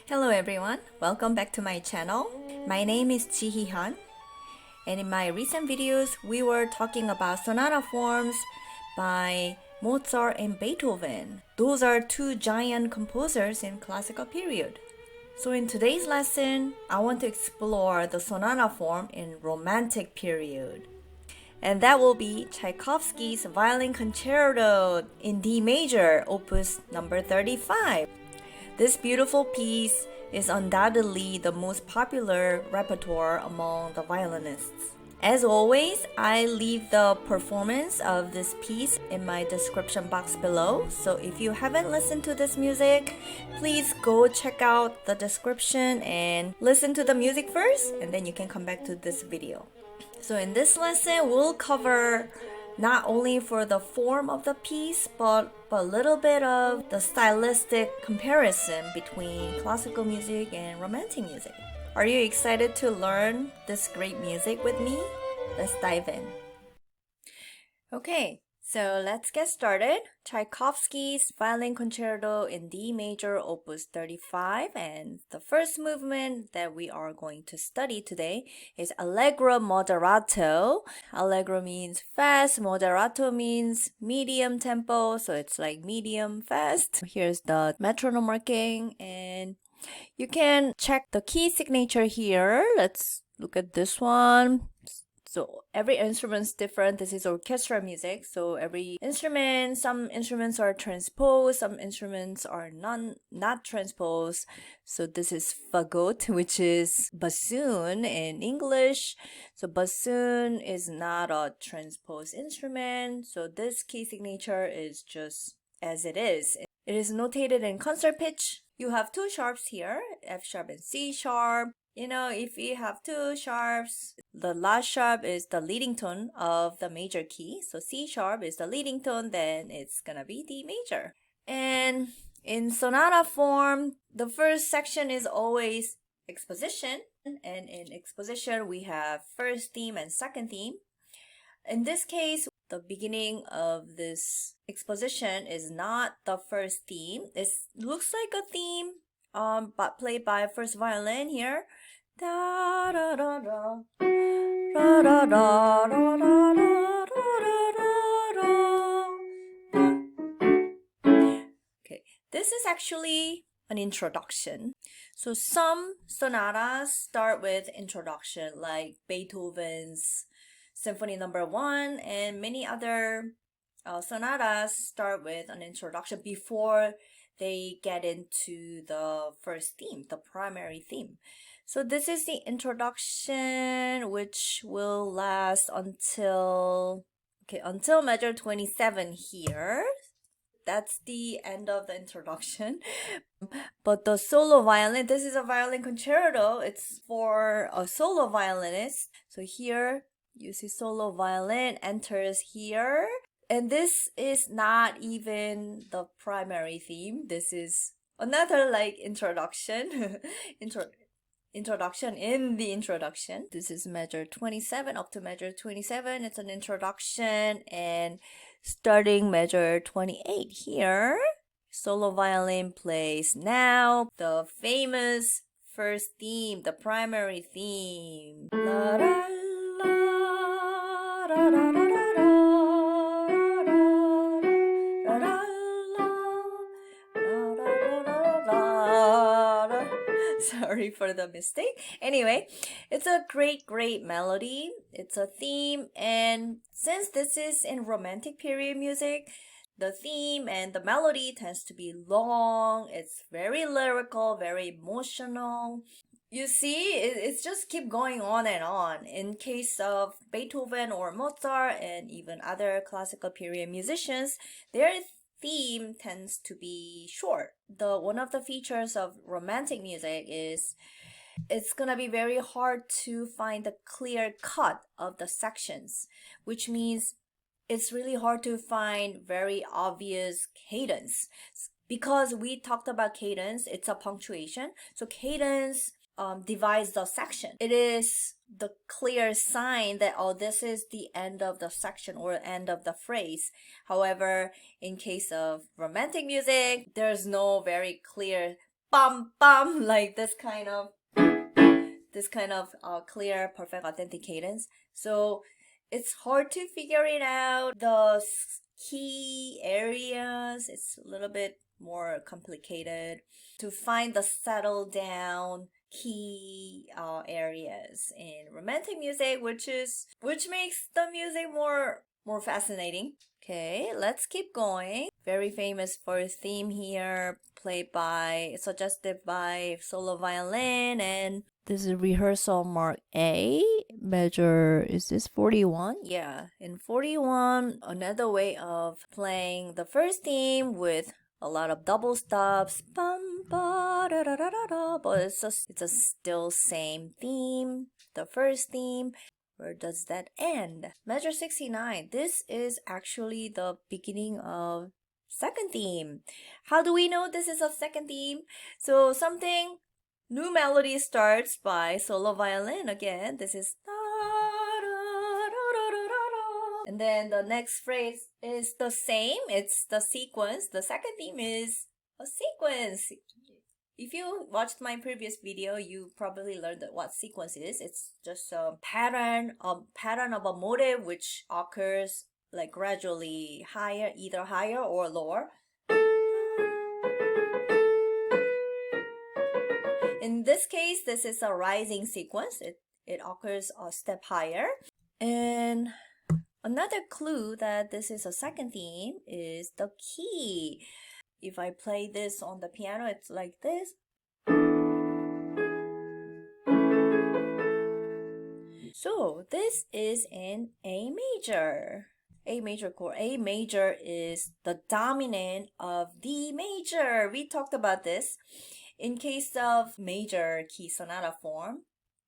Hello everyone, welcome back to my channel. My name is Jihyun, and in my recent videos we were talking about sonata forms by Mozart and Beethoven. Those are two giant composers in classical period. So in today's lesson, I want to explore the sonata form in Romantic period. And that will be Tchaikovsky's Violin Concerto in D major, opus number 35. This beautiful piece is undoubtedly the most popular repertoire among the violinists. As always, I leave the performance of this piece in my description box below. So if you haven't listened to this music, please go check out the description and listen to the music first, and then you can come back to this video. So in this lesson, we'll cover not only for the form of the piece, but a little bit of the stylistic comparison between classical music and romantic music. Are you excited to learn this great music with me? Let's dive in. Okay, so let's get started. Tchaikovsky's Violin Concerto in D major, opus 35, and the first movement that we are going to study today is Allegro moderato. Allegro means fast, moderato means medium tempo, so it's like medium fast. Here's the metronome marking, and you can check the key signature here. Let's look at this one. So every instrument's different. This is orchestral music. So every instrument, some instruments are transposed, some instruments are not transposed. So this is fagot, which is bassoon in English. So bassoon is not a transposed instrument. So this key signature is just as it is. It is notated in concert pitch. You have two sharps here, F sharp and C sharp. You know, if you have two sharps, the last sharp is the leading tone of the major key. So C sharp is the leading tone, then it's gonna be D major. And in sonata form, the first section is always exposition. And in exposition, we have first theme and second theme. In this case, the beginning of this exposition is not the first theme. It looks like a theme, but played by first violin here. Da da da da da da da da da da. Okay, this is actually an introduction. So some sonatas start with introduction, like Beethoven's Symphony Number 1, and many other sonatas start with an introduction before they get into the first theme, the primary theme. So this is the introduction, which will last until measure 27 here. That's the end of the introduction. But the solo violin, this is a violin concerto. It's for a solo violinist. So here you see solo violin enters here. And this is not even the primary theme. This is another like introduction. Introduction in the introduction. This is measure 27 up to measure 27. It's an introduction, and starting measure 28 here, solo violin plays now the famous first theme, the primary theme. La, la, la, da, da, da, da, da. Sorry for the mistake. Anyway, it's a great melody. It's a theme, and since this is in romantic period music, the theme and the melody tends to be long. It's very lyrical, very emotional. You see, it's just keep going on and on. In case of Beethoven or Mozart and even other classical period musicians, their theme tends to be short. One of the features of romantic music is it's gonna be very hard to find the clear cut of the sections, which means it's really hard to find very obvious cadence. Because we talked about cadence, it's a punctuation. So cadence divides the section. It is the clear sign that, oh, this is the end of the section or end of the phrase. However, in case of romantic music, there's no very clear bum bum, like this kind of clear, perfect, authentic cadence. So it's hard to figure it out. The key areas, it's a little bit more complicated to find the settled down key areas in romantic music, which makes the music more fascinating. Okay, let's keep going. Very famous first theme here, suggested by solo violin, and this is rehearsal mark A, measure, is this 41? Yeah, in 41, another way of playing the first theme with a lot of double stops, bum, ba, da, da, da, da, da, but it's a still same theme, the first theme. Where does that end? Measure 69. This is actually the beginning of second theme. How do we know this is a second theme? So something new melody starts by solo violin again. This is and then the next phrase is the same. It's the sequence. The second theme is a sequence. If you watched my previous video, you probably learned what sequence is. It's just a pattern of a motive which occurs like gradually higher, either higher or lower. In this case, this is a rising sequence. It occurs a step higher. And another clue that this is a second theme is the key. If I play this on the piano, it's like this. So this is in A major. A major chord. A major is the dominant of D major. We talked about this. In case of major key sonata form,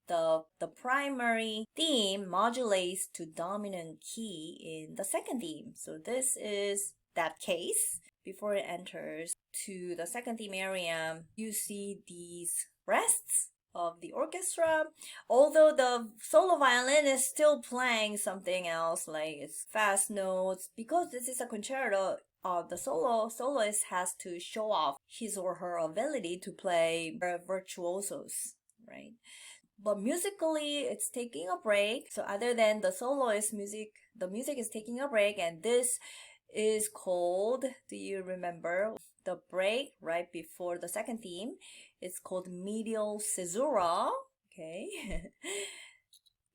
the primary theme modulates to dominant key in the second theme. So this is that case. Before it enters to the second theme area, you see these rests of the orchestra. Although the solo violin is still playing something else, like it's fast notes, because this is a concerto, the soloist has to show off his or her ability to play virtuosos, right? But musically, it's taking a break. So other than the soloist music, the music is taking a break, and this is called, do you remember the break right before the second theme? It's called medial caesura. Okay.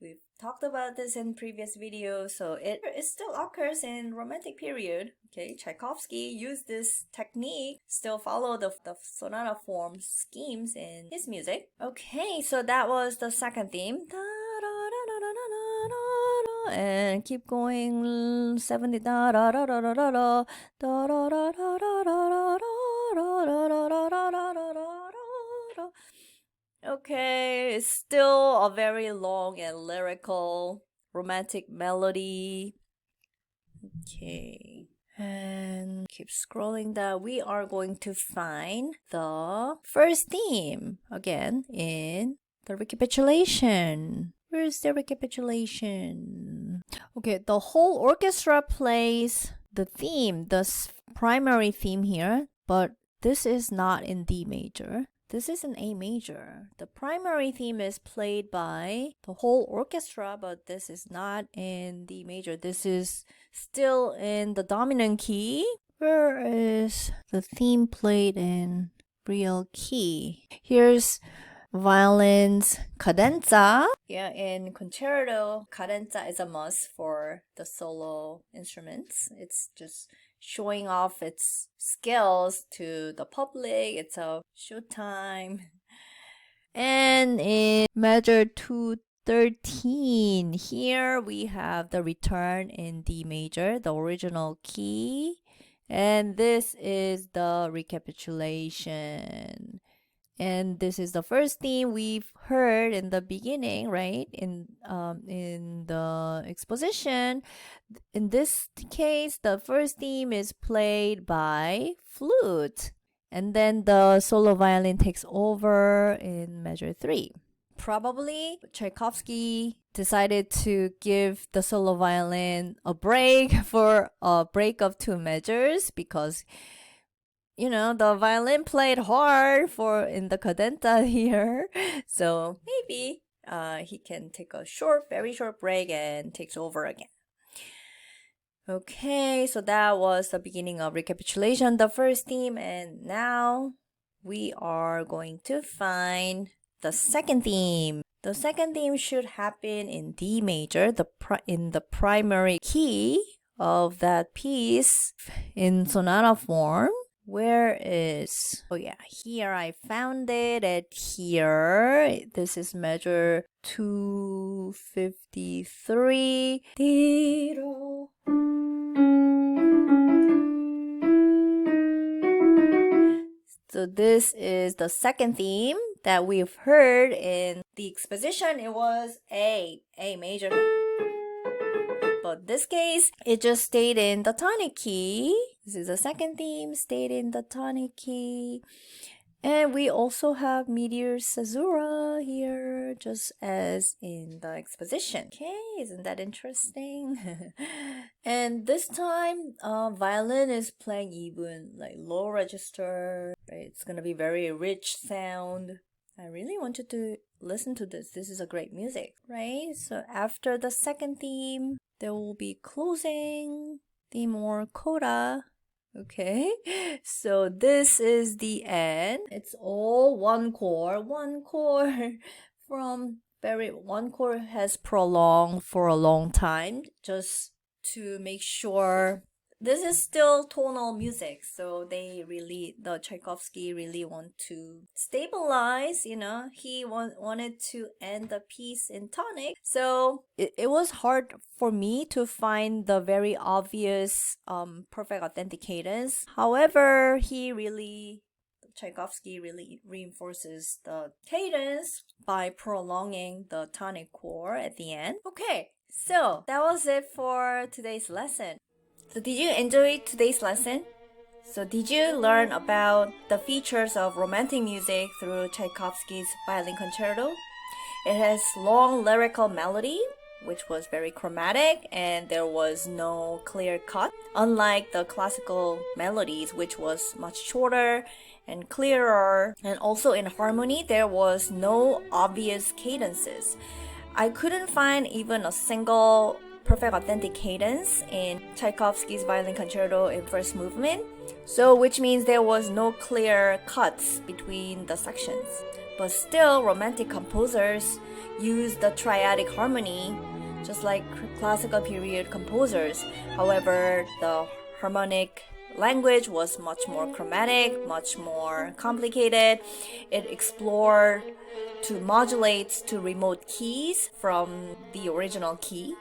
We've talked about this in previous videos, so it still occurs in Romantic period. Okay, Tchaikovsky used this technique, still follow the sonata form schemes in his music. Okay, so that was the second theme. And keep going 70. Okay, it's still a very long and lyrical romantic melody. Okay, and keep scrolling down. We are going to find the first theme again in the recapitulation. Where's the recapitulation? Okay, the whole orchestra plays the theme, the primary theme here, but this is not in D major. This is in A major. The primary theme is played by the whole orchestra, but this is not in D major. This is still in the dominant key. Where is the theme played in real key? Here's violin's cadenza. Yeah, in concerto, cadenza is a must for the solo instruments. It's just showing off its skills to the public. It's a showtime. And in measure 213, here we have the return in D major, the original key. And this is the recapitulation. And this is the first theme we've heard in the beginning, right? In the exposition. In this case, the first theme is played by flute. And then the solo violin takes over in measure 3. Probably Tchaikovsky decided to give the solo violin a break for a break of 2 measures because the violin played hard in the cadenta here. So maybe he can take a very short break and takes over again. Okay, so that was the beginning of recapitulation, the first theme, and now we are going to find the second theme. The second theme should happen in D major, in the primary key of that piece in sonata form. Where is... Oh yeah, here I found it at here. This is measure 253. So this is the second theme that we've heard in the exposition. It was A major. But this case, it just stayed in the tonic key. This is the second theme, stayed in the tonic key. And we also have Meteor Caesura here, just as in the exposition. Okay, isn't that interesting? And this time, violin is playing even like low register. Right? It's gonna be very rich sound. I really wanted to listen to this. This is a great music, right? So after the second theme, there will be closing theme or coda. Okay, so this is the end. It's all one chord from one chord has prolonged for a long time just to make sure. This is still tonal music, so the Tchaikovsky really want to stabilize, he wanted to end the piece in tonic. So it was hard for me to find the very obvious perfect authentic cadence. However, Tchaikovsky really reinforces the cadence by prolonging the tonic chord at the end. Okay, so that was it for today's lesson. So did you enjoy today's lesson? So did you learn about the features of romantic music through Tchaikovsky's Violin Concerto? It has long lyrical melody, which was very chromatic, and there was no clear cut, unlike the classical melodies, which was much shorter and clearer. And also in harmony, there was no obvious cadences. I couldn't find even a single perfect authentic cadence in Tchaikovsky's Violin Concerto in first movement, which means there was no clear cuts between the sections. But still, romantic composers used the triadic harmony, just like classical period composers. However, the harmonic language was much more chromatic, much more complicated. It explored to modulate to remote keys from the original key.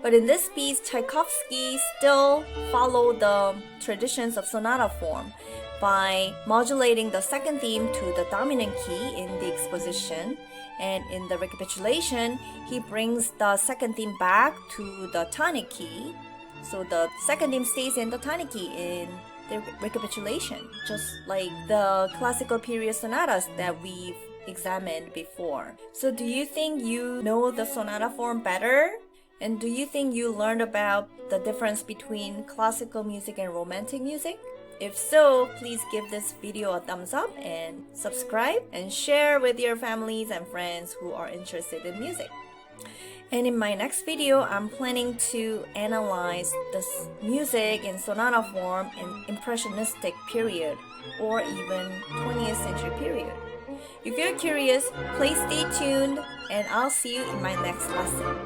But in this piece, Tchaikovsky still followed the traditions of sonata form by modulating the second theme to the dominant key in the exposition. And in the recapitulation, he brings the second theme back to the tonic key. So the second theme stays in the tonic key in the recapitulation, just like the classical period sonatas that we've examined before. So do you think you know the sonata form better? And do you think you learned about the difference between classical music and romantic music? If so, please give this video a thumbs up and subscribe and share with your families and friends who are interested in music. And in my next video, I'm planning to analyze this music in sonata form in Impressionistic period or even 20th century period. If you're curious, please stay tuned and I'll see you in my next lesson.